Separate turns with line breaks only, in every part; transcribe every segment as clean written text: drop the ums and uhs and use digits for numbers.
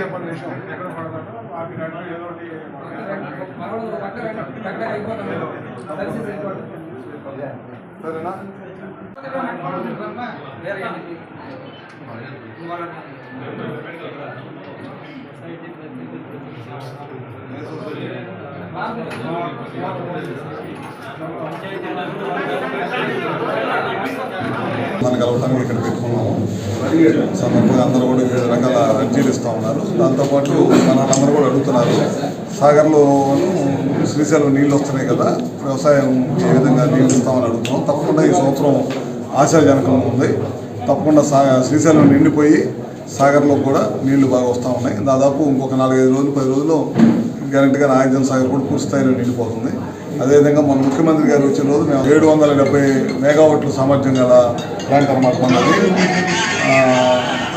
చెప్పండి విషయం ఎక్కడ పడతాడో ఏదో సరేనా
మన కలవటానికి ఇక్కడ పెట్టుకున్నాము. సందర్భంగా అందరూ కూడా వివిధ రకాల అర్జీలు ఇస్తూ ఉన్నారు. దాంతోపాటు అందరూ కూడా అడుగుతున్నారు, సాగర్లోను శ్రీశైలం నీళ్ళు వస్తున్నాయి కదా, వ్యవసాయం ఏ విధంగా నీళ్ళు ఇస్తామని అడుగుతున్నాం. తప్పకుండా ఈ సంవత్సరం ఆశాజనకంగా ఉంది. తప్పకుండా శ్రీశైలం నిండిపోయి సాగర్లో కూడా నీళ్లు బాగా వస్తూ ఉన్నాయి. దాదాపు ఇంకొక 4-5 రోజులు 10 రోజుల్లో గ్యారెంటీగా నాగార్జున సాగర్ కూడా పూర్తి స్థాయిలో నిండిపోతుంది. అదేవిధంగా మన ముఖ్యమంత్రి గారు వచ్చిన రోజు మేము 770 మెగావాట్ల సామర్థ్యం గల ప్లాంట్ అనమాట మనది.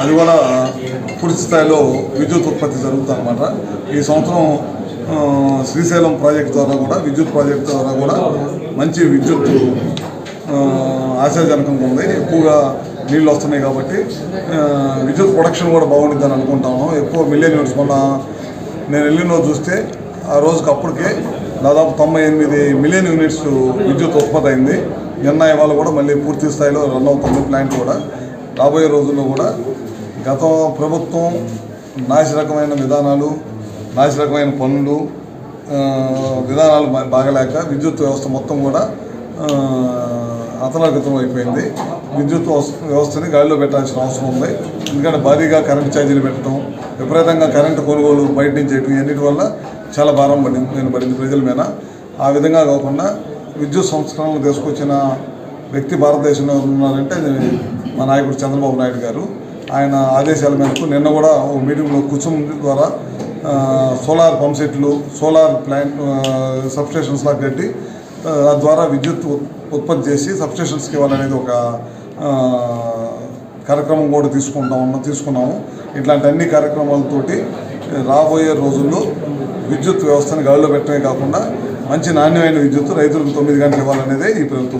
అది కూడా పూర్తి స్థాయిలో విద్యుత్ ఉత్పత్తి జరుగుతుంది అనమాట. ఈ సంవత్సరం శ్రీశైలం ప్రాజెక్టు ద్వారా కూడా విద్యుత్ ప్రాజెక్టు ద్వారా కూడా మంచి విద్యుత్ ఆశాజనకంగా ఉంది. ఎక్కువగా నీళ్ళు వస్తున్నాయి కాబట్టి విద్యుత్ ప్రొడక్షన్ కూడా బాగుంటుందని అనుకుంటాము. ఎక్కువ మిలియన్ యూనిట్స్ మొన్న నేను వెళ్ళిన రోజు చూస్తే ఆ రోజుకి అప్పటికే దాదాపు 98 మిలియన్ యూనిట్స్ విద్యుత్ ఉత్పత్తి అయింది. నిన్న ఇవాళ కూడా మళ్ళీ పూర్తి స్థాయిలో రన్ అవుతుంది ప్లాంట్ కూడా. రాబోయే రోజుల్లో కూడా గత ప్రభుత్వం నాసిరకమైన విధానాలు, నాసిరకమైన పనులు, విధానాలు బాగలేక విద్యుత్ వ్యవస్థ మొత్తం కూడా అతలాకుతలం అయిపోయింది. విద్యుత్ వ్యవస్థని గాడిలో పెట్టాల్సిన అవసరం ఉంది. ఎందుకంటే భారీగా కరెంటు ఛార్జీలు పెట్టడం, విపరీతంగా కరెంటు కొనుగోలు బయట నుంచి చేయడం, ఇవన్నిటి వల్ల చాలా భారం పడింది ప్రజల మీద. ఆ విధంగా కాకుండా విద్యుత్ సంస్కరణలు తీసుకొచ్చిన వ్యక్తి భారతదేశంలో ఉన్నారంటే మా నాయకుడు చంద్రబాబు నాయుడు గారు. ఆయన ఆదేశాల మేరకు నిన్న కూడా ఓ మీటింగ్లో కుసుమ్ ద్వారా సోలార్ పంప్ సెట్లు, సోలార్ ప్లాంట్ సబ్స్టేషన్స్లా కట్టి ద్వారా విద్యుత్ ఉత్పత్తి చేసి సబ్స్టేషన్స్కి ఇవ్వాలనేది ఒక కార్యక్రమం కూడా తీసుకున్నాము. ఇట్లాంటి అన్ని కార్యక్రమాలతోటి రాబోయే రోజుల్లో విద్యుత్ వ్యవస్థను గాడిలో పెట్టడమే కాకుండా మంచి నాణ్యమైన విద్యుత్ రైతులకు 9 గంటలు ఇవ్వాలనేదే ఈ ప్రభుత్వం.